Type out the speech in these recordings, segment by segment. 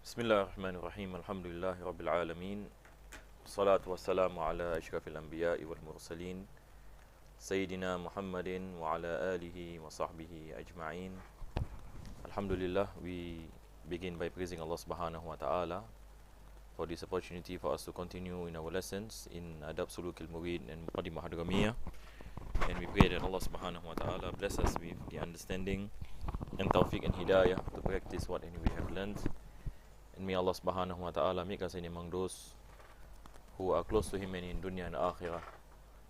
بسم الله الرحمن الرحيم الحمد لله رب العالمين والصلاة والسلام على أشرف الأنبياء والمرسلين سيدنا محمد وعلى آله وصحبه أجمعين. Alhamdulillah, we begin by praising Allah subhanahu wa ta'ala for this opportunity for us to continue in our lessons in Adab Suluk al-Murid and Muqaddimah hadramiyyah, and we pray that Allah subhanahu wa ta'ala bless us with the understanding and tawfiq and hidayah to practice what we have learned. And may Allah subhanahu wa ta'ala make us among those who are close to Him in dunya and akhirah.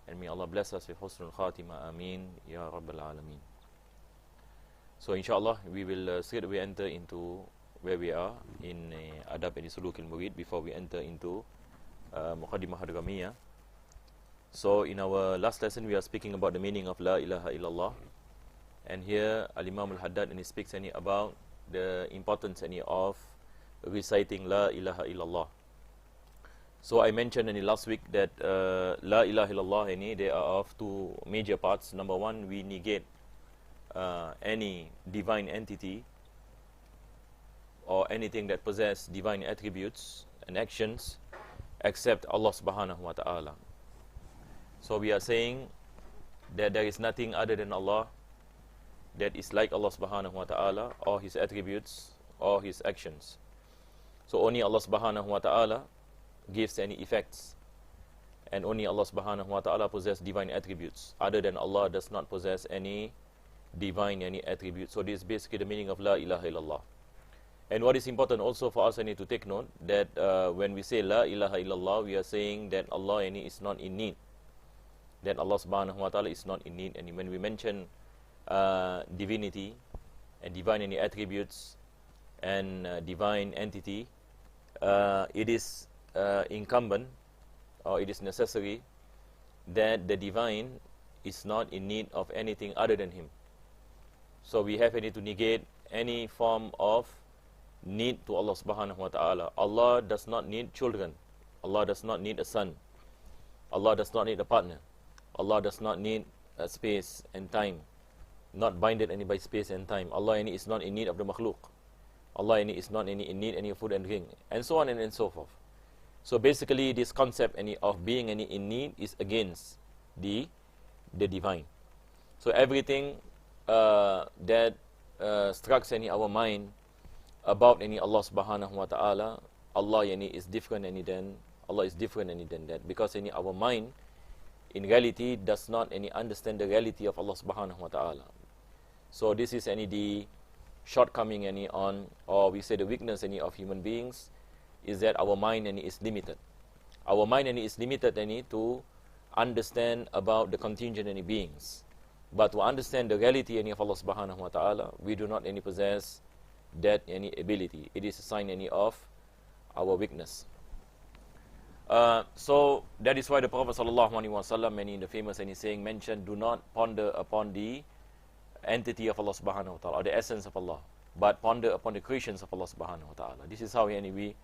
And may Allah bless us with husnul khatimah. Ameen. Ya Rabbal Alameen. So inshallah, we will straight away enter into where we are in Adab and Suluk al-Murid before we enter into Muqaddimah hadramiyyah. So in our last lesson, we are speaking about the meaning of La ilaha illallah. And here, Al-Imam al-Haddad speaks about the importance of reciting La ilaha illallah. So I mentioned last week that La ilaha illallah there are of two major parts. Number one, we negate any divine entity or anything that possess divine attributes and actions except Allah subhanahu wa ta'ala. So we are saying that there is nothing other than Allah that is like Allah subhanahu wa ta'ala, or His attributes or His actions. So only Allah subhanahu wa ta'ala gives any effects, and only Allah subhanahu wa ta'ala possess divine attributes. Other than Allah does not possess any divine attributes. So this is basically the meaning of La ilaha illallah. And what is important also for us to take note, that when we say La ilaha illallah, we are saying that Allah is not in need, that Allah subhanahu wa ta'ala is not in need. And when we mention divinity and divine attributes and divine entity, it is incumbent, or it is necessary, that the divine is not in need of anything other than Him. So we have to negate any form of need to Allah subhanahu wa ta'ala. Allah does not need children. Allah does not need a son. Allah does not need a partner. Allah does not need space and time, not binded by space and time. Allah is not in need of the makhluk. Allah is not in need any food and drink, and so on and so forth. So basically, this concept of being in need is against the divine. So everything that strikes our mind about Allah subhanahu wa ta'ala, Allah is different than Allah is different than that, because our mind in reality does not understand the reality of Allah subhanahu wa ta'ala. So this is the shortcoming or we say the weakness of human beings, is that our mind is limited. Our mind is limited to understand about the contingent beings. But to understand the reality of Allah subhanahu wa ta'ala, we do not possess that ability. It is a sign of our weakness. So that is why the Prophet sallallahu alaihi wasallam, in the famous saying, mentioned, do not ponder upon the entity of Allah subhanahu wa ta'ala, or the essence of Allah, but ponder upon the creations of Allah subhanahu wa ta'ala. This is how we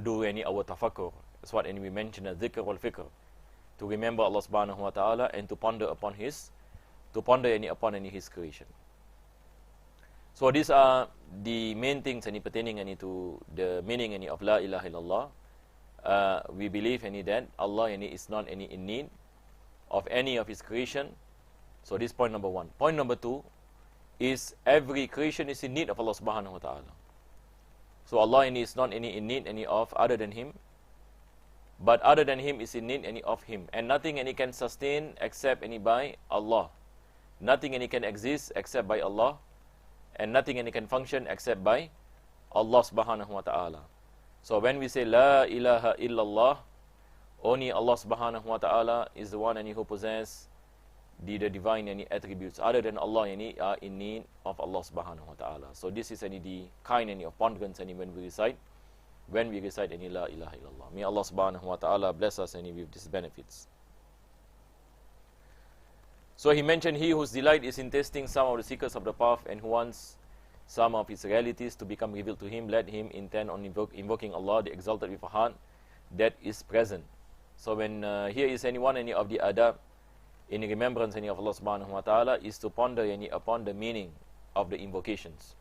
do our tafakkur. That's what we mention as dhikr wal fikr, to remember Allah subhanahu wa ta'ala and to ponder upon His creation. So these are the main things pertaining to the meaning of La ilaha illallah. We believe that Allah is not in need of any of His creation. So this is point number one. Point number two is every creation is in need of Allah subhanahu wa ta'ala. So Allah is not in need of other than Him, but other than Him is in need of Him. And nothing can sustain except by Allah. Nothing can exist except by Allah, and nothing can function except by Allah subhanahu wa ta'ala. So when we say La ilaha illallah, only Allah subhanahu wa ta'ala is the one who possesses the divine attributes. Other than Allah are in need of Allah subhanahu wa ta'ala. So this is the kind of ponderance when we recite La ilaha illallah. May Allah subhanahu wa ta'ala bless us with these benefits. So he mentioned, he whose delight is in testing some of the seekers of the path, and who wants some of its realities to become revealed to him, let him intend on invoking Allah, the exalted, with a heart that is present. So when here is one of the adab in remembrance of Allah subhanahu wa ta'ala, is to ponder upon the meaning of the invocations.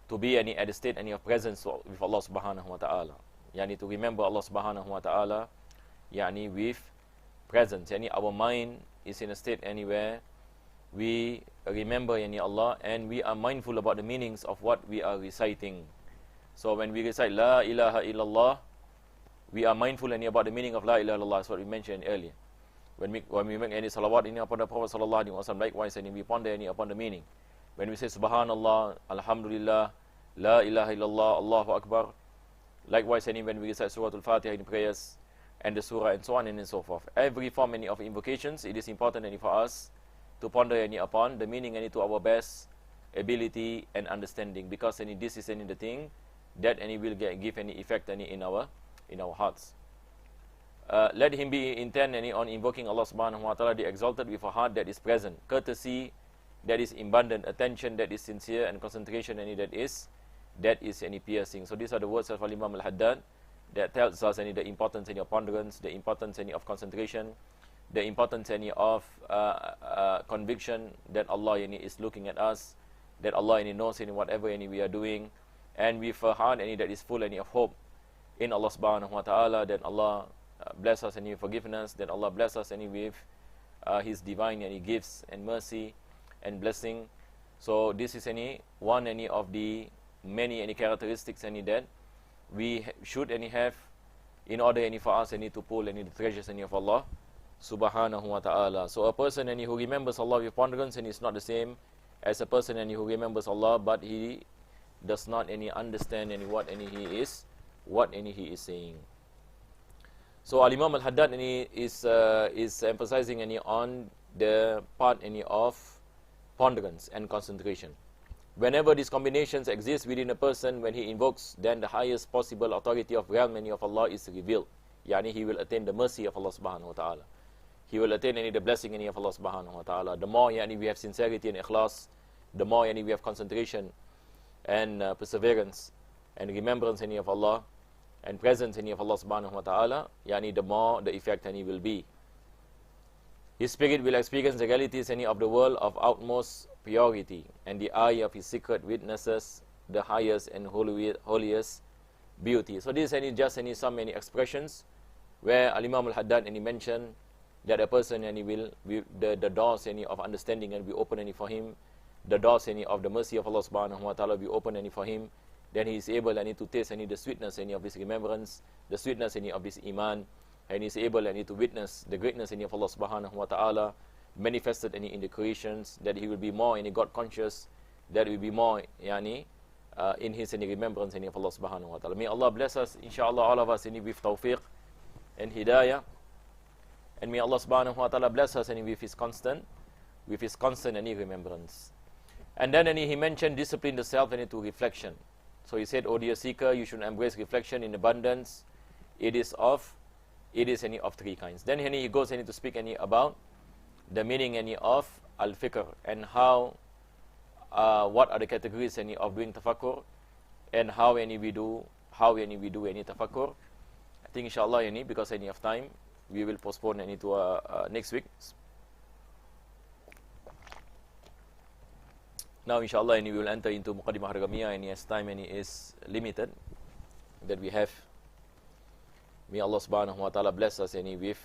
to be any at the state any of presence with Allah subhanahu wa ta'ala. Yani to remember Allah subhanahu wa ta'ala, yani with presence. Yani our mind is in a state anywhere we remember yani Allah, and we are mindful about the meanings of what we are reciting. So when we recite La ilaha illallah, we are mindful any about the meaning of La ilaha illallah. That's what we mentioned earlier. When we make any salawat any upon the Prophet sallallahu alaihi wasallam, likewise any we ponder any upon the meaning. When we say Subhanallah, Alhamdulillah, La ilaha illallah, Allahu Akbar, likewise any when we recite Surah Al-Fatiha in prayers and the surah and so on and so forth. Every form any of invocations, it is important any for us to ponder any upon the meaning any to our best ability and understanding, because any this is any the thing that any will give any effect any in our hearts. Let him be intent any on invoking Allah subhanahu wa ta'ala, the exalted, with a heart that is present, courtesy that is abundant, attention that is sincere, and concentration any that is any piercing. So these are the words of Imam al-Haddad that tells us any the importance any of ponderance, the importance any of concentration, the importance any of conviction that Allah any is looking at us, that Allah any knows any whatever any we are doing, and with a heart any that is full any of hope in Allah subhanahu wa ta'ala, that Allah bless us any forgiveness, that Allah bless us any with His divine any gifts and mercy and blessing. So this is any one any of the many any characteristics any that we should any have in order any for us any to pull any the treasures any of Allah subhanahu wa ta'ala. So a person any who remembers Allah with ponderance and is not the same as a person any who remembers Allah but he does not any understand any what any he is saying. So Al-Imam Al-Haddad any is emphasizing any on the part any of ponderance and concentration. Whenever these combinations exist within a person, when he invokes, then the highest possible authority of realm any of Allah is revealed. Yani he will attain the mercy of Allah subhanahu wa ta'ala. He will attain any the blessing any of Allah subhanahu wa ta'ala. The more yani we have sincerity and ikhlas, the more yani we have concentration and perseverance and remembrance any of Allah and presence any of Allah subhanahu wa ta'ala, yani the more the effect any will be. His spirit will experience the realities any of the world of utmost purity, and the eye of his secret witnesses the highest and holiest beauty. So this is just some expressions where Al-Imam Al-Haddad mentioned that a person will the doors of understanding and be open for him, the doors of the mercy of Allah subhanahu wa ta'ala be open for him. Then he is able to taste the sweetness of his remembrance, the sweetness of his iman, and he is able to witness the greatness of Allah subhanahu wa ta'ala manifested in the creations, that he will be more God conscious, that will be more in his remembrance of Allah subhanahu wa ta'ala. May Allah bless us, inshallah, all of us with tawfiq and hidayah, and may Allah subhanahu wa ta'ala bless us with his constant remembrance. And then he mentioned discipline the self to reflection. So he said, O dear seeker, you should embrace reflection in abundance. It is of three kinds. Then he goes to speak about the meaning of al-fikr, and how what are the categories of doing tafakkur, and how we do tafakkur. I think inshallah because of time we will postpone to next week. Now inshallah we will enter into Muqaddimah hadramiyyah, and as time is limited that we have. May Allah subhanahu wa ta'ala bless us with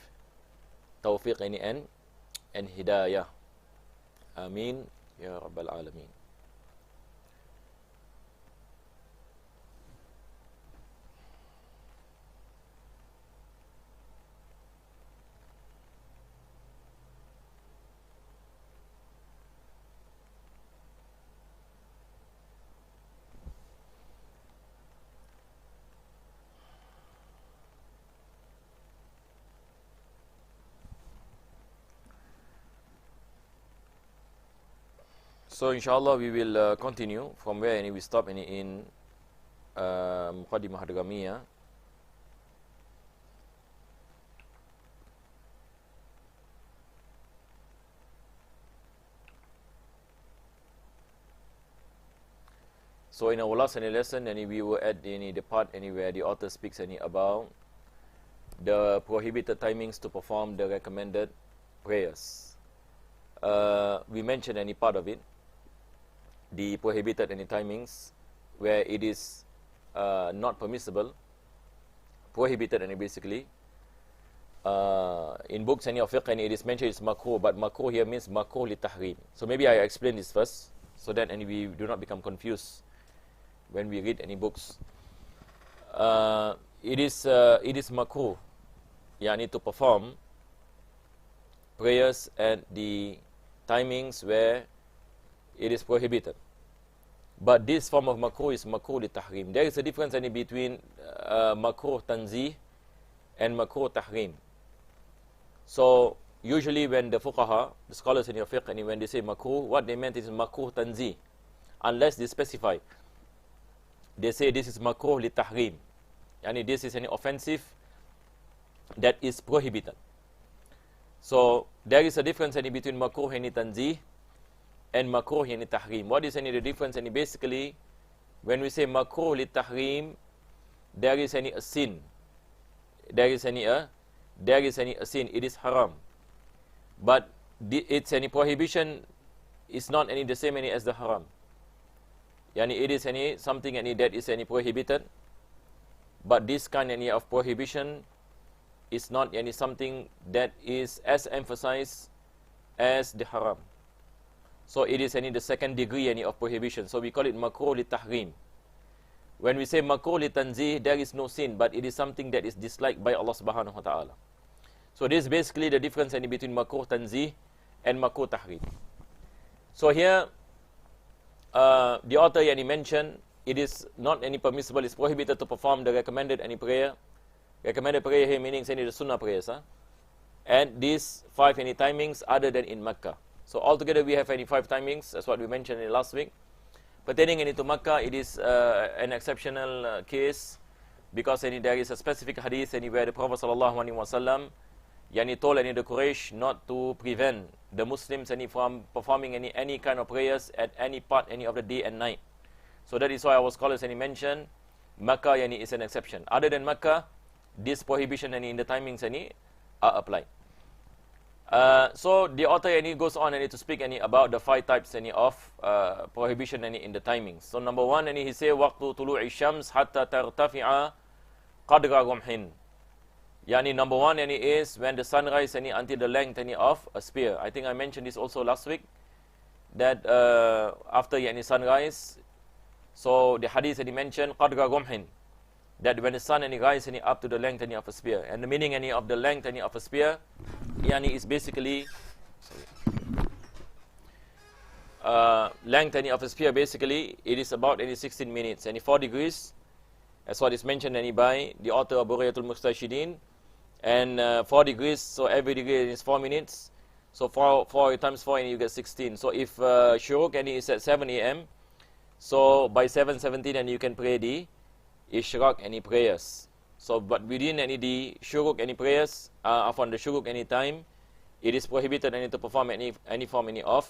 tawfiq and hidayah. Ameen ya Rabbal Alameen. So inshallah we will continue from where we stop in Muqaddimah hadramiyyah. So in our last lesson, we were at the part where the author speaks about the prohibited timings to perform the recommended prayers. We mentioned part of it, the prohibited timings where it is not permissible, prohibited, and basically in books and of fiqh, and it is mentioned it's makruh, but makruh here means makruh li tahrim. So maybe I explain this first, so that we do not become confused when we read any books. It is makruh, yani to perform prayers at the timings where it is prohibited. But this form of makruh is makruh li tahrim. There is a difference between makruh tanzih and makruh tahrim. So usually when the fuqaha, the scholars in your fiqh, and when they say makruh, what they meant is makruh tanzih, unless they specify. They say this is makruh li tahrim, yani this is any offensive that is prohibited. So there is a difference between makruh yani tanzih and makruh yani tahrim. What is the difference? Basically, when we say makruh li tahrim, there is a sin. There is a sin. It is haram. But its prohibition is not the same as the haram. Yani it is something that is prohibited. But this kind of prohibition is not something that is as emphasized as the haram. So it is the second degree of prohibition. So we call it makruh li tahrim. When we say makruh li tanzih, there is no sin, but it is something that is disliked by Allah subhanahu wa ta'ala. So this is basically the difference between makruh tanzih and makruh tahrim. So here, the author mentioned, it is not permissible, it's prohibited to perform the recommended prayer. Recommended prayer here meaning the sunnah prayers. And these 5 timings other than in Makkah. So altogether we have 5 timings, that's what we mentioned in last week. Pertaining to Makkah, it is an exceptional case, because there is a specific hadith where the Prophet ﷺ told the Quraysh not to prevent the Muslims from performing any kind of prayers at any part of the day and night. So that is why our scholars mention Makkah is an exception. Other than Makkah, this prohibition in the timings are applied. So the author goes on to speak about the 5 types of prohibition in the timings. So number 1, he says waqtu tulu'i shams hatta tartafi'a qadra rumhin. Yani number 1 is when the sun rises until the length of a spear. I think I mentioned this also last week, that after sunrise, so the hadith mentioned qadra rumhin, that when the sun rises up to the length of a spear. And the meaning of the length of a spear is basically length of a spear, basically it is about 16 minutes, 4 degrees, as what is mentioned by the author of Buriyatul Mustashidin. And 4 degrees, so every degree is 4 minutes, so 4 times 4 you get 16. So if shuruk is at 7 a.m, so by 7:17 you can pray the ishraq prayers. So but within the shuruk prayers, upon the shuruk time, it is prohibited to perform any form of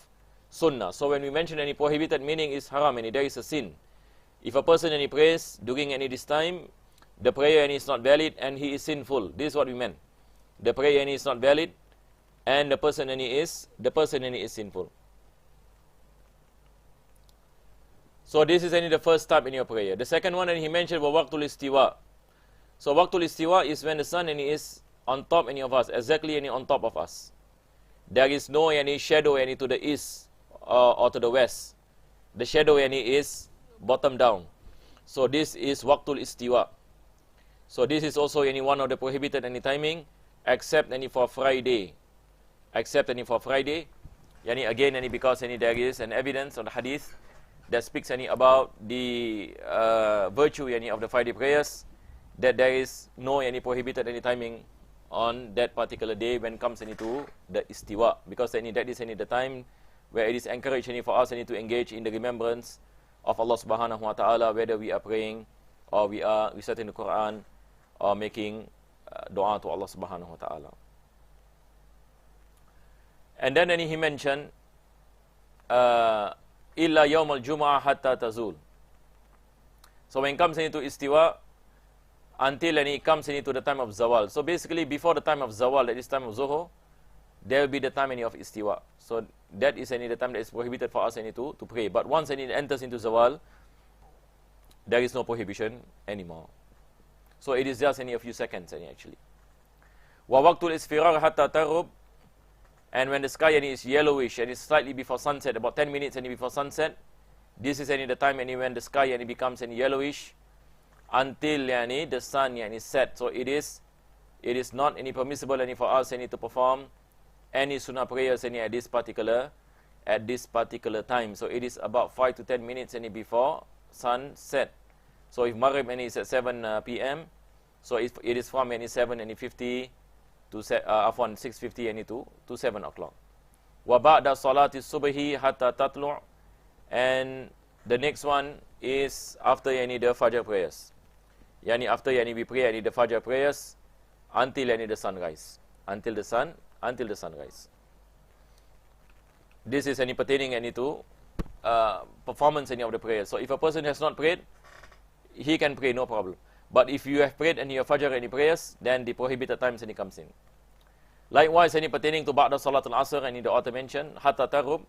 sunnah. So when we mention prohibited, meaning is haram, there is a sin. If a person prays during this time, the prayer is not valid and he is sinful. This is what we meant. The prayer is not valid and the person is sinful. So this is the first type in your prayer. The second one he mentioned was waqtul istiwa. So waqtul istiwa is when the sun is on top of us, exactly on top of us. There is no shadow to the east or to the west. The shadow is bottom down. So this is waqtul istiwa. So this is also one of the prohibited timing, except for Friday. Except for Friday. Again because there is an evidence on the hadith that speaks about the virtue of the Friday prayers, that there is no prohibited timing on that particular day when it comes to the istiwa, because that is the time where it is encouraged for us to engage in the remembrance of Allah subhanahu wa ta'ala, whether we are praying or we are reciting the Quran or making dua to Allah subhanahu wa ta'ala. And then he mentioned illa yawm al-jum'ah hatta tazul. So when it comes into istiwa, until it comes into the time of zawal. So basically before the time of zawal, that is time of zuhur, there will be the time of istiwa. So that is the time that is prohibited for us to pray. But once it enters into zawal, there is no prohibition anymore. So it is just a few seconds actually. Wa waqtul isfirar hatta tarub, and when the sky is yellowish and it's slightly before sunset, about 10 minutes before sunset, this is the time when the sky becomes yellowish until the sun set. So it is not permissible for us to perform any sunnah prayers at this particular time. So it is about 5 to 10 minutes before sunset. So if Maghrib is at 7 p.m., so it is from 7:50 to 6:50 to 7 o'clock. Wa ba'da salati subhi hatta tatlu', and the next one is after the Fajr prayers. After we pray the Fajr prayers until the sunrise. Until the sunrise. This is pertaining to performance of the prayer. So if a person has not prayed, he can pray, no problem. But if you have prayed your Fajr prayers, then the prohibited times comes in. Likewise, pertaining to Ba'da Salat al-Asr, the author mentioned, Hatta Tarub,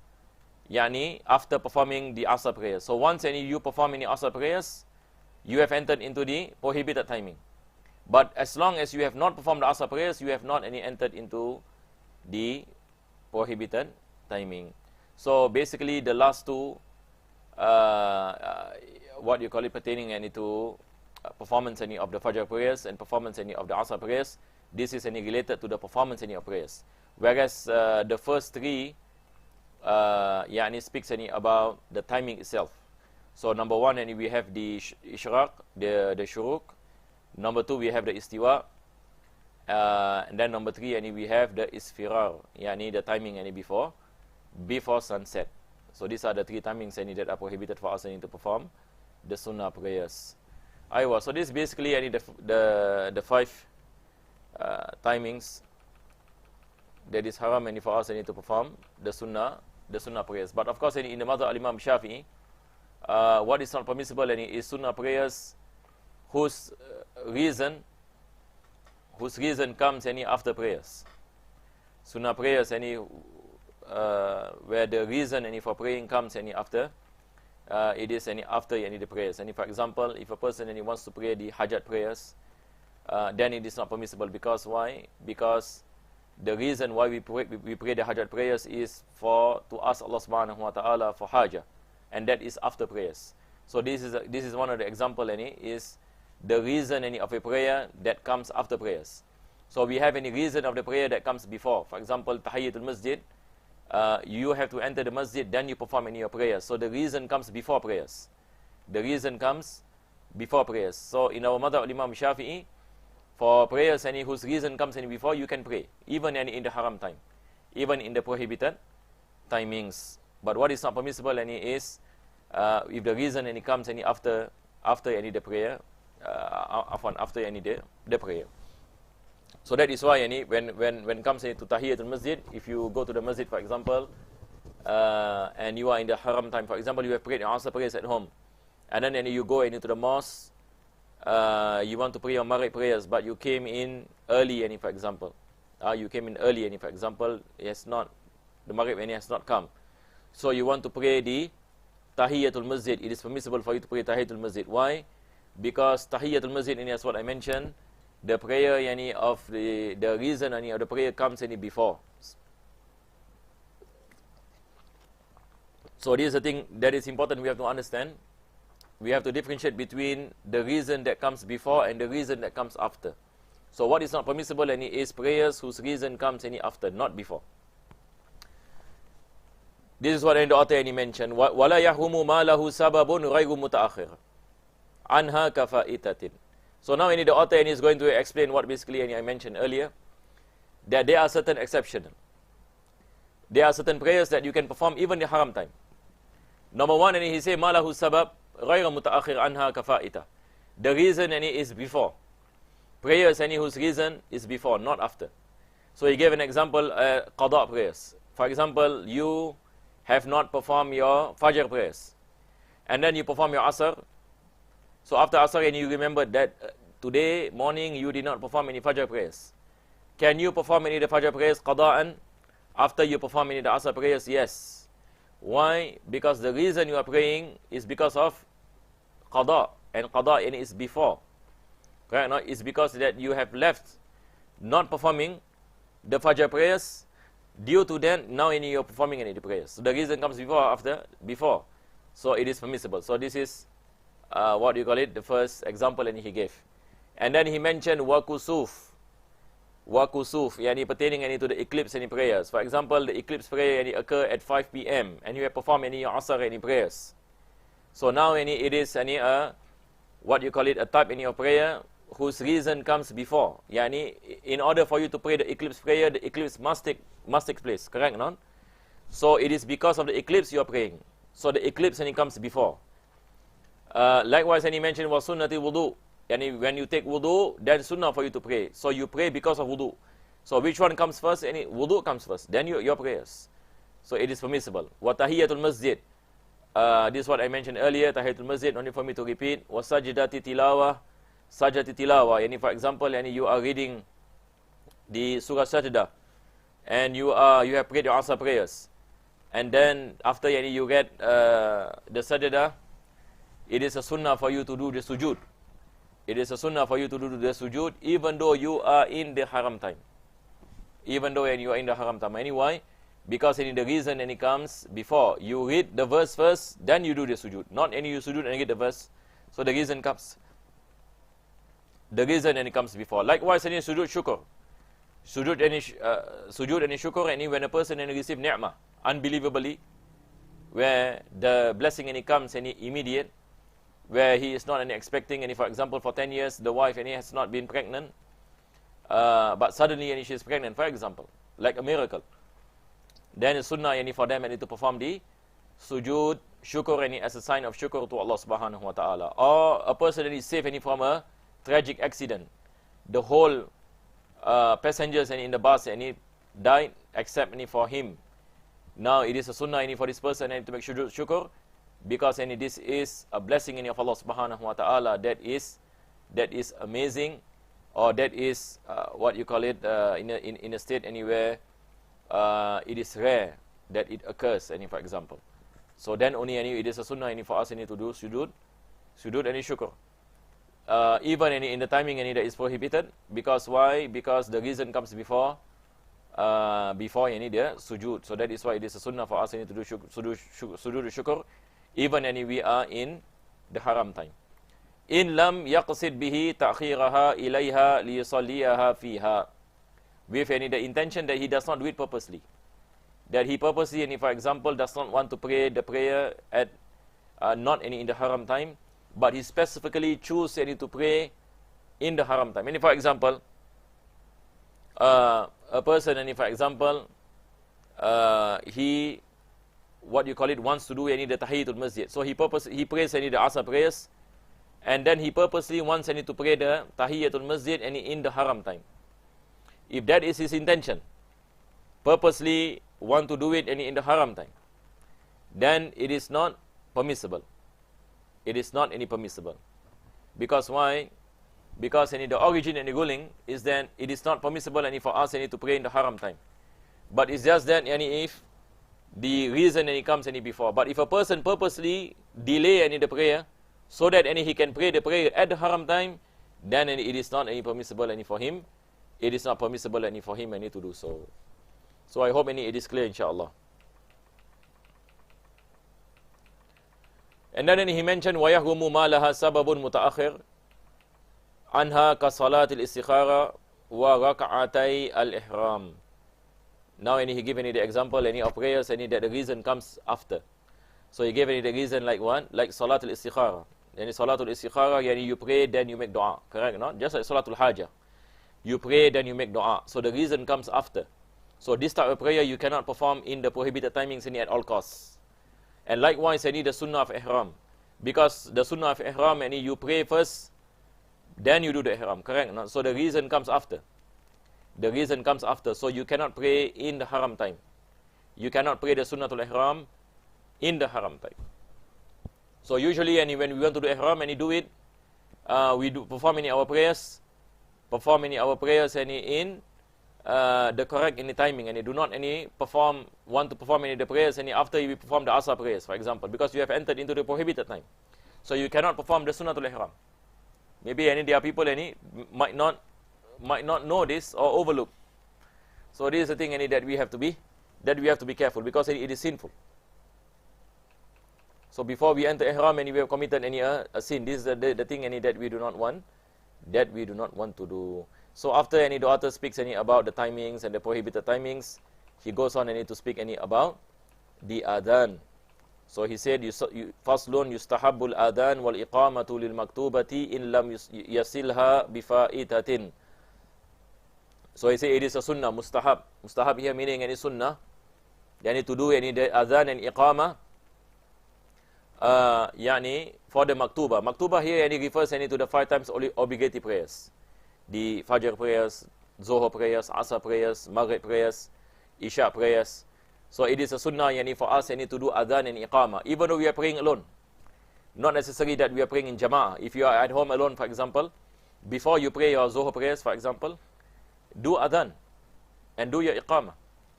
after performing the Asr prayers. So once you perform Asr prayers, you have entered into the prohibited timing. But as long as you have not performed the Asr prayers, you have not entered into the prohibited timing. So basically, the last two, what you call it, pertaining to performance of the Fajr prayers and performance of the Asr prayers, this is related to the performance of prayers. Whereas the first three, speaks about the timing itself. So number one, we have the Ishraq, the Shuruq. Number two, we have the Istiwa. And then number three, we have the Isfirar, the timing before sunset. So these are the three timings that are prohibited for us to perform the Sunnah prayers. So this is basically the five timings that is haram for us to perform the Sunnah prayers. But of course, in the Madhab al-Imam Shafi'i, what is not permissible is Sunnah prayers whose reason comes after prayers. Sunnah prayers where the reason for praying comes after. It is after the prayers. For example, if a person wants to pray the Hajat prayers, then it is not permissible. Because why? Because the reason why we pray the Hajat prayers is to ask Allah subhanahu wa ta'ala for Hajjah, and that is after prayers. So this is one of the example is the reason of a prayer that comes after prayers. So we have any reason of the prayer that comes before. For example, Tahiyyatul Masjid, you have to enter the masjid, then you perform your prayers. So the reason comes before prayers. The reason comes before prayers. So in our Madhab Imam Shafi'i, for prayers whose reason comes before, you can pray, even in the haram time, even in the prohibited timings. But what is not permissible is if the reason comes after the prayer, after the prayer. So that is why when it comes to Tahiyyatul Masjid, if you go to the masjid, for example, and you are in the haram time, for example, you have prayed your Asr prayers at home, and then you go into the mosque, you want to pray your Maghrib prayers, but you came in early, for example, the Maghrib has not come. So you want to pray the Tahiyyatul Masjid. It is permissible for you to pray Tahiyyatul Masjid. Why? Because Tahiyyatul Masjid, as what I mentioned, the prayer of the reason of the prayer comes before. So this is the thing that is important we have to understand. We have to differentiate between the reason that comes before and the reason that comes after. So what is not permissible is prayers whose reason comes after, not before. This is what the author mentioned. وَلَا يَحْرُمُ مَا لَهُ سَبَبٌ غَيْرُ مُتَأَخِرٍ عَنْهَا كَفَائِتَةٍ. So now the author is going to explain what basically I mentioned earlier, that there are certain exceptions. There are certain prayers that you can perform even in the haram time. Number one, he says, مَا لَهُ سَبَبٌ غَيْرُ مُتَأَخِرٍ عَنْهَا كَفَائِتَةٍ. The reason is before. Prayers whose reason is before, not after. So he gave an example, qada prayers. For example, you have not performed your Fajr prayers, and then you perform your Asr. So after Asr, and you remember that today morning you did not perform any Fajr prayers. Can you perform any of the Fajr prayers qada'an after you perform any of the Asr prayers? Yes. Why? Because the reason you are praying is because of qada. and qada yani is before. Correct? No? It's because that you have left not performing the Fajr prayers. Due to then, now you're performing any prayers. So the reason comes before or after? Before. So it is permissible. So this is what you call it, the first example and he gave. And then he mentioned wakusuf. Wakusuf, yani pertaining any to the eclipse any prayers. For example, the eclipse prayer any occur at 5 p.m. and you have performed any asr any prayers. So now any it is any what you call it, a type any of prayer whose reason comes before. Yani in order for you to pray the eclipse prayer, the eclipse must take place. Correct, no? So it is because of the eclipse you are praying. So the eclipse and it comes before. Likewise, and he mentioned was sunnati wudu. And when you take wudu, then sunnah for you to pray. So you pray because of wudu. So which one comes first? Any wudu comes first. Then your prayers. So it is permissible. Wa tahiyatul masjid. This is what I mentioned earlier. Tahiyatul masjid. Only for me to repeat. Wa sajidati tilawah. Sajati tilawah. Yani for example, yani you are reading the surah sajdah, and you have prayed your asr prayers, and then after yani you get the sajdah, it is a sunnah for you to do the sujood. It is a sunnah for you to do the sujood, even though you are in the haram time. Even though you are in the haram time. Anyway, because any the reason any comes before. You read the verse first, then you do the sujood. Not any you sujood and get the verse. So the reason comes. The reason any comes before. Likewise, any sujood shukr. Sujood any shukr, any when a person any receive ni'mah, unbelievably, where the blessing any comes any immediate, where he is not any expecting any, for example, for 10 years, the wife any has not been pregnant, but suddenly any she is pregnant, for example, like a miracle. Then it's sunnah any for them any to perform the sujood shukr any as a sign of shukr to Allah subhanahu wa ta'ala. Or a person any is safe any from a tragic accident. The whole passengers any in the bus any died except any for him. Now it is a sunnah any for this person any to make shukr, because any this is a blessing any of Allah subhanahu wa ta'ala that is amazing, or that is what you call it in a state anywhere it is rare that it occurs any, for example. So then only any it is a sunnah any for us any to do sujood any shukr. Even any in the timing any that is prohibited, because why? Because the reason comes before any the sujood. So that is why it is a sunnah for us any to do sujood shukr, even any we are in the haram time. In lam yaqsid bihi ta'khiraha ilayha liyusalliyaha fiha, with any the intention that he does not do it purposely, that he purposely any, for example, does not want to pray the prayer at not any in the haram time, but he specifically choose any to pray in the haram time. Any, for example, a person any, for example, he what you call it wants to do any the tahiyatul masjid. So he prays any the asr prayers, and then he purposely wants any to pray the tahiyatul masjid any in the haram time. If that is his intention, purposely want to do it any in the haram time, then it is not permissible. It is not any permissible. Because why? Because any the origin and the ruling is then it is not permissible any for us any to pray in the haram time. But it's just that any if the reason any comes any before. But if a person purposely delay any the prayer so that any he can pray the prayer at the haram time, then any, it is not any permissible any for him. It is not permissible any for him any to do so. So I hope any it is clear, inshallah. And then he mentioned وَيَحْرُمُ مَا لَهَا سَبَبٌ مُتَأَخِرٌ عَنْهَا كَصَلَاةِ الْإِسْتِخَارَةِ وَرَكْعَتَيْ الْإِحْرَامِ. Now he gave any the example any of prayers any that the reason comes after. So he gave any the reason like one, like Salatul Istikhara. Any Salatul Istikhara, yani you pray then you make dua. Correct, no? Just like Salatul Hajjah. You pray then you make dua. So the reason comes after. So this type of prayer you cannot perform in the prohibited timings any at all costs. And likewise, any the sunnah of ihram, because the sunnah of ihram, any you pray first, then you do the ihram. Correct? No? So the reason comes after. The reason comes after. So you cannot pray in the haram time. You cannot pray the sunnatul ihram in the haram time. So usually, any when we want to do ihram, any do it, we do perform any our prayers, any in the correct any timing, and you do not any want to perform any the prayers any after we perform the asr prayers, for example, because you have entered into the prohibited time. So you cannot perform the sunnatul ihram. Maybe there are people might not know this or overlook. So this is the thing that we have to be careful, because it is sinful. So before we enter ihram we have committed a sin, this is the thing that we do not want, to do. So after the author speaks about the timings and the prohibited timings, he goes on to speak about the adhan. So he said, faslun yustahabbul adhan wal iqamatu lil maktubati in lam yasilha bifa'itatin. So he said it is a sunnah, mustahab. Mustahab here meaning sunnah. To do the adhan and iqamah, for the maktubah. Maktubah here refers to the 5 times obligatory prayers. The Fajr prayers, Zohar prayers, Asr prayers, Maghrib prayers, Isha prayers. So it is a sunnah for us to do adhan and iqamah, even though we are praying alone. Not necessary that we are praying in jama'ah. If you are at home alone, for example, before you pray your Zohar prayers, for example, do adhan and do your iqamah.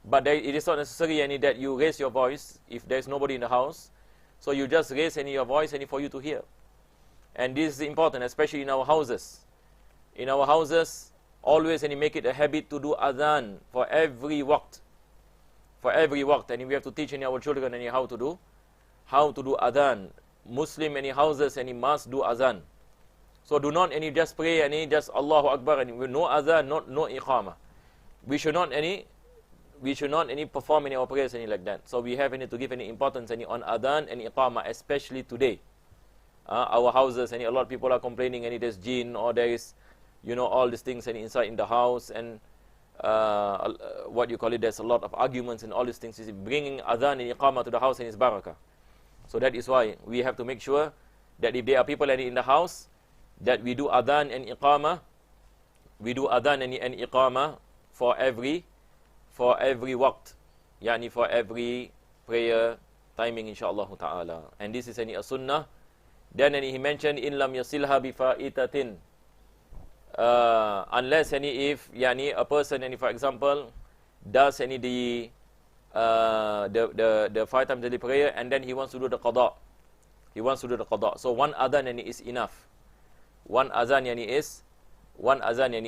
But it is not necessary that you raise your voice if there is nobody in the house. So you just raise your voice for you to hear. And this is important, especially in our houses. In our houses, always make it a habit to do adhan for every waqt. For every waqt. And we have to teach our children how to do adhan. Muslim houses must do adhan. So do not just pray just Allahu Akbar and no adhan, no iqamah. We should not perform our prayers like that. So we have to give importance on adhan and iqamah, especially today. Our houses a lot of people are complaining there's jinn, or there is all these things inside in the house, and there's a lot of arguments and all these things. Is bringing adhan and iqamah to the house is barakah. So that is why we have to make sure that if there are people in the house, that we do adhan and iqamah. We do adhan and iqamah for every waqt, for every prayer timing, inshaAllah ta'ala. And this is a sunnah. Then he mentioned, in lam yasilha bifa'itatin. Unless if a person for example does the 5 times daily prayer and then he wants to do the qada. So one adhan is enough. One adhan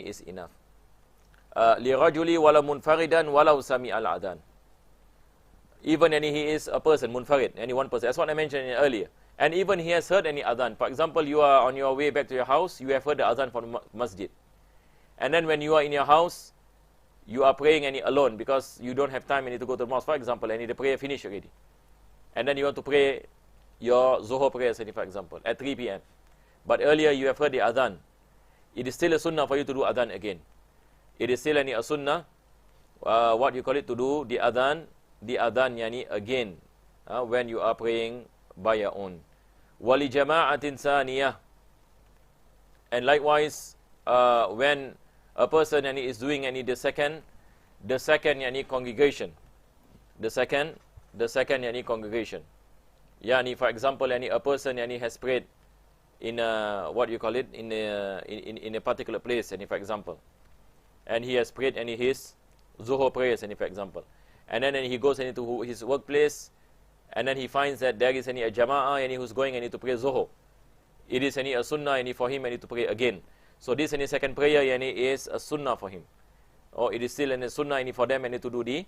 is enough. لِرَجُلِ وَلَا مُنْفَرِدًا وَلَوْ سَمِعَ الْأَذَانِ. Even he is a person, munfarid, one person. That's what I mentioned earlier. And even he has heard adhan. For example, you are on your way back to your house, you have heard the adhan from the masjid. And then when you are in your house, you are praying alone because you don't have time to go to the mosque, for example, the prayer finished already. And then you want to pray your Zohar prayers, for example, at 3 p.m. But earlier you have heard the adhan. It is still a sunnah for you to do adhan again. It is still a sunnah, to do the adhan again, when you are praying by your own. Wali jama'atin saniyah. And likewise, when a person is doing the second congregation. The second congregation. For example, a person has prayed in a in a particular place, for example. And he has prayed his Zuhur prayers, for example. And then he goes into his workplace, and then he finds that there is a jama'ah who's going to pray Zuhur. It is a sunnah for him to pray again. So this second prayer is a sunnah for him. Or it is still a sunnah for them to do the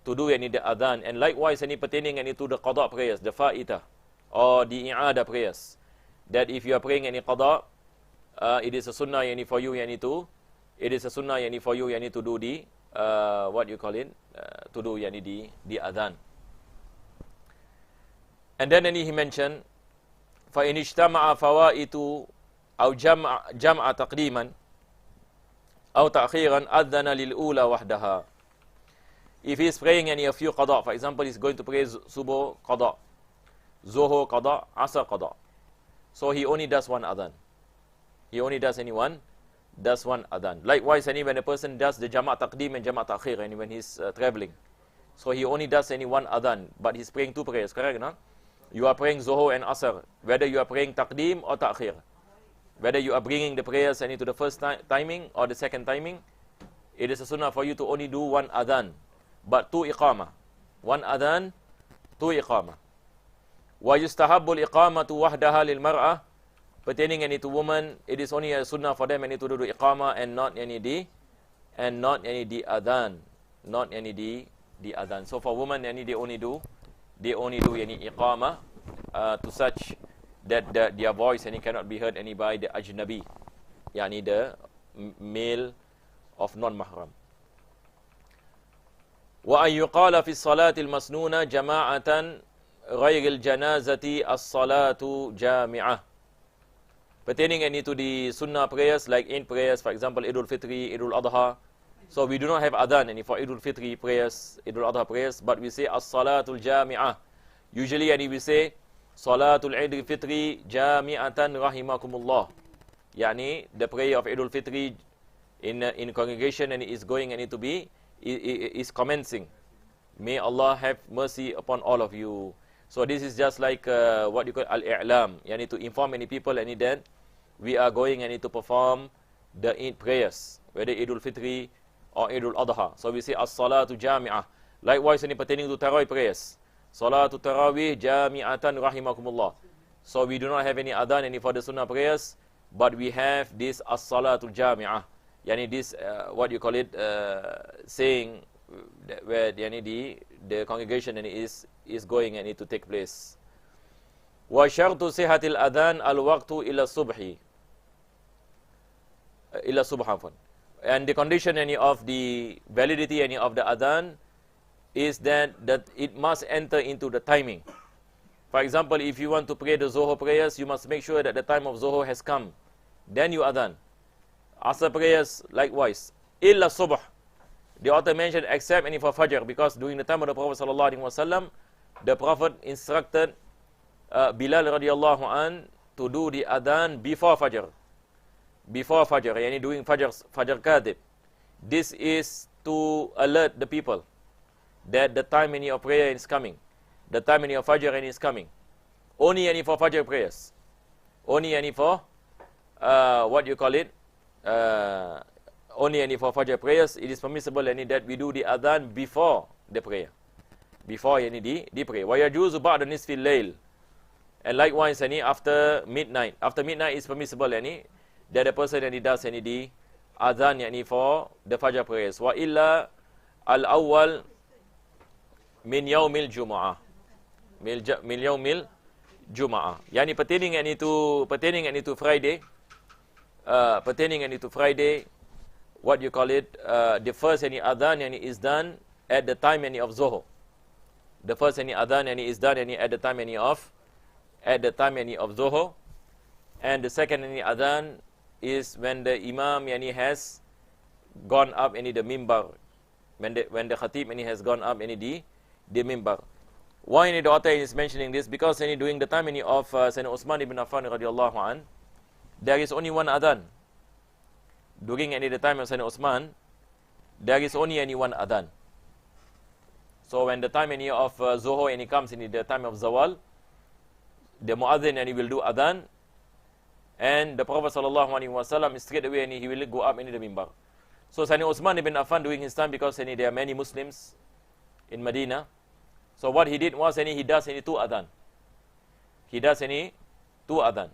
adhan. And likewise pertaining to the qada prayers, the fa'ita, or the i'ada prayers. That if you are praying qada, it is a sunnah for you to do the to do the adhan. And then he mentioned, فَإِنِ اجْتَمَعَ فَوَائِتُ أَوْ جَمْعَ تَقْدِيمًا أَوْ تَأْخِيرًا أَذَّنَ لِلْأُولَى وَحْدَهَا. If he is praying a few qada, for example, he is going to pray Subuh qada, Zuhur qada, Asr qada. So he only does one adhan. He only does one adhan. Likewise, when a person does the Jama' Taqdeem and Jama' Ta'khir, when he is traveling, so he only does one adhan, but he is praying 2 prayers, correct? No? You are praying Zuhur and Asr, whether you are praying Taqdeem or Ta'khir, whether you are bringing the prayers to the first timing or the second timing, it is a sunnah for you to only do 1 adhan, but 2 iqamah. 1 adhan, 2 iqamah. Wa yustahabbul iqamatu wahdaha lil mar'ah. Pertaining to woman, it is only a sunnah for them to do iqamah and not the adhan. Not the adhan. So for women, they only do iqamah to such that their voice cannot be heard by the ajnabi, the male of non-mahram. Wa an yuqala fi salatil masnuna jama'atan ghayr al-janazati as-salatu jami'ah. Pertaining to the sunnah prayers, like in prayers, for example, Idul Fitri, Idul Adha. So we do not have adhan for Idul Fitri prayers, Idul Adha prayers, but we say as-salatul jami'ah. Usually we say Salatul Idul Fitri jami'atan rahimakumullah. The prayer of Idul Fitri in congregation is going to be is commencing. May Allah have mercy upon all of you. So this is just like what you call al-i'lam, to inform many people that we are going to perform the Eid prayers, whether Idul Fitri or Idul Adha. So we say as-salatu jami'ah. Likewise, pertaining to Tarawih prayers, Salatu Tarawih jami'atan rahimakumullah. So we do not have any adhan for the sunnah prayers, but we have this as-salatul jami'ah. This what you call it, saying where the congregation is going to take place. Wa syartu sihatil adhan al-waqtu ila subhi. Ila subhan. And the condition of the validity of the adhan is that it must enter into the timing. For example, if you want to pray the Zohor prayers, you must make sure that the time of Zohor has come. Then you adhan. Asr prayers, likewise. Illa subh. The author mentioned except for Fajr, because during the time of the Prophet ﷺ, the Prophet instructed Bilal radiallahu an to do the adhan before Fajr. Before Fajr, doing Fajr Kadib. This is to alert the people that the time of prayer is coming. The time of Fajr is coming. Only for Fajr prayers. Only for, what you call it, only for Fajr prayers, it is permissible that we do the adhan before the prayer. Before the prayer. وَيَجُوزُ بَعْدَ نِصْفِ اللَّيْلِ. And likewise, after midnight. After midnight is permissible that the person does the adhan for the Fajr prayers. وَإِلَّا الْأَوَّلِ min yaumil jum'ah. Min yaumil jum'ah. Pertaining to Friday, what you call it, the first adhan is done at the time of Zohor. The first adhan is done at the time of Zohor. And the second adhan is when the Imam has gone up the mimbar. When the Khatib has gone up the mimbar. Why the author is mentioning this? Because during the time of Sayyidina Uthman ibn Affan radiallahu an, there is only one adhan. During the time of Sayyidina Uthman, there is only one adhan. So when the time of Zohor comes the time of Zawal, the Mu'adhin will do adhan, and the Prophet sallallahu alaihi wasallam straight away he will go up the mimbar. So Sayyidina Uthman ibn Affan during his time, because there are many Muslims in Medina, so what he did was he does two adhan. He does two adhan.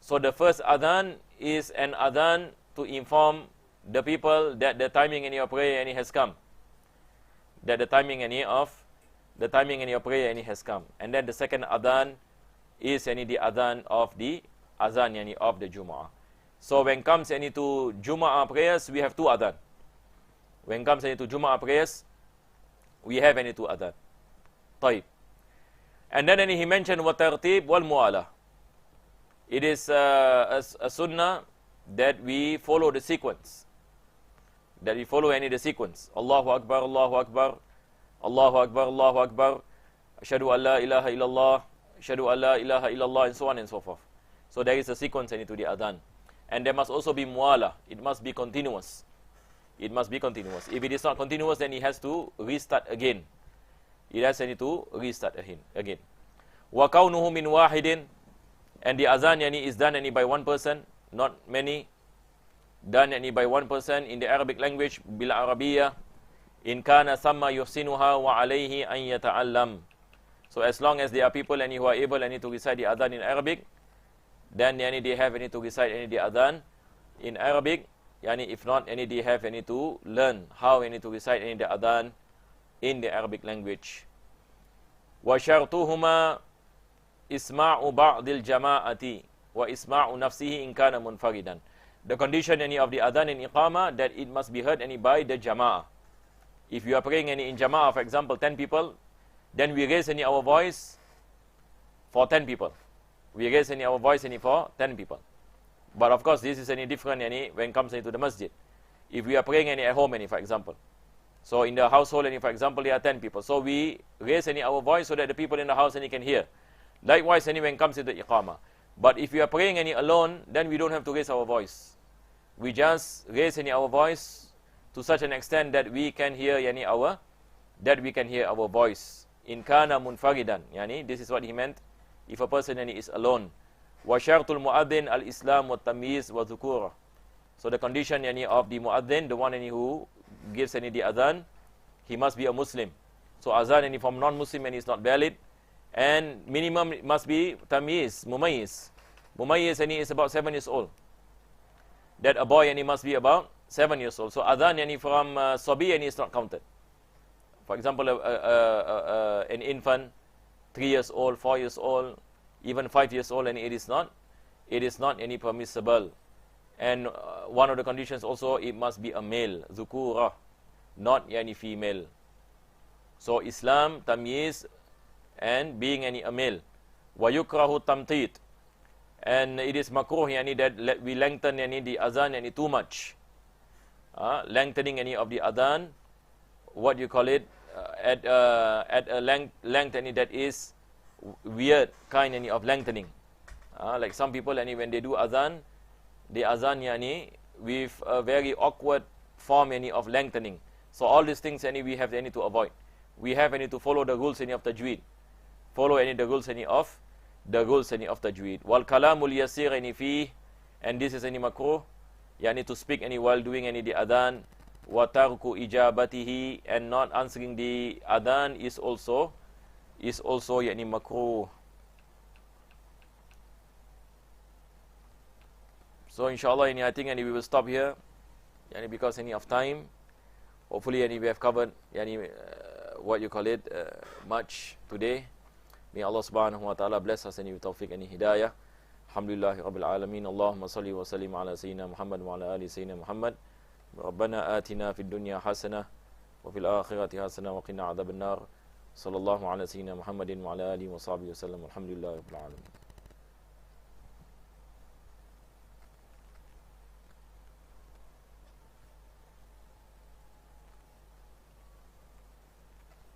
So the first adhan is an adhan to inform the people that the timing of prayer has come. That the timing of prayer has come. And then the second adhan is the adhan of the azan of the Jumu'ah. So when comes to Jumu'ah prayers, we have two adhan. When comes to Jumu'ah prayers, we have two adhan. طيب. And then he mentioned وَتَرْتِيب وَالْمُوَالَةِ. It is a sunnah that we follow the sequence. That we follow the sequence. Allahu Akbar, Allahu Akbar, Allahu Akbar, Allahu Akbar, Ashhadu an la ilaha illallah, Ashhadu an la ilaha illallah, and so on and so forth. So there is a sequence to the adhan. And there must also be mu'ala. It must be continuous. It must be continuous. If it is not continuous, then he has to restart again. It has to restart again. Wa kaunuhu min wahidin. And the azan is done by one person, not many. Done by one person in the Arabic language, bil arabiyyah. In kana thamma yuhsinuha wa alayhi an yata'allam. So as long as there are people who are able to recite the adhan in Arabic, then they have to recite the adhan in Arabic. If not, they have to learn how to recite the adhan in the Arabic language. وَشَرْطُهُمَا إِسْمَاعُ بَعْضِ الْجَمَاعَةِ وَإِسْمَاعُ نَفْسِهِ إِنْ كَانَ مُنْفَرِدًا. The condition of the adhan and iqamah, that it must be heard by the jama'ah. If you are praying in jama'ah, for example, 10 people, then we raise our voice for 10 people. We raise our voice for 10 people. But of course, this is different when it comes into the masjid. If we are praying at home, for example. So in the household, for example, there are 10 people. So we raise our voice so that the people in the house can hear. Likewise, when it comes to the iqamah. But if we are praying alone, then we don't have to raise our voice. We just raise our voice to such an extent that we can hear our voice. In kana munfaridan. This is what he meant. If a person is alone. Wa syartul mu'adhin al-islam wa tamyiz wa dhukura. So the condition of the mu'adhin, the one who gives the adhan, he must be a Muslim. So adhan from non-Muslim is not valid. And minimum it must be tamyiz, mumayyiz. Mumayyiz is about 7 years old. That a boy must be about 7 years old. So adhan from sabi is not counted. For example, an infant, 3 years old, 4 years old, even 5 years old, and it is not any permissible. And one of the conditions also, it must be a male, dhukura, not female. So Islam, tamyiz, and being a male. Wa yukrahu tamtid. And it is makruh that we lengthen the adhan too much. Lengthening of the adhan, what you call it, at a length that is weird kind of lengthening. Like some people when they do adhan, the adhan with a very awkward form of lengthening. So all these things we have to avoid. We have to follow the rules of tajweed. Follow the rules of tajweed. Wal kalamul yasir fi, and this is makruh, to speak while doing the adhan. Wa tarku ijabatihi, and not answering the adhan is also makruh. So inshallah, I think we will stop here, because of time. Hopefully, we have covered what you call it much today. May Allah subhanahu wa ta'ala bless us with tawfiq and hidayah. Alhamdulillahi rabbil alameen. Allahumma salli wa sallim ala sayyidina Muhammad wa ala ali sayyidina Muhammad. ربنا آتنا في الدنيا حسنة وفي الآخرة حسنة وقنا عذاب النار. صلى الله على سيدنا محمد وعلى آله وصحبه وسلم. الحمد لله رب العالمين.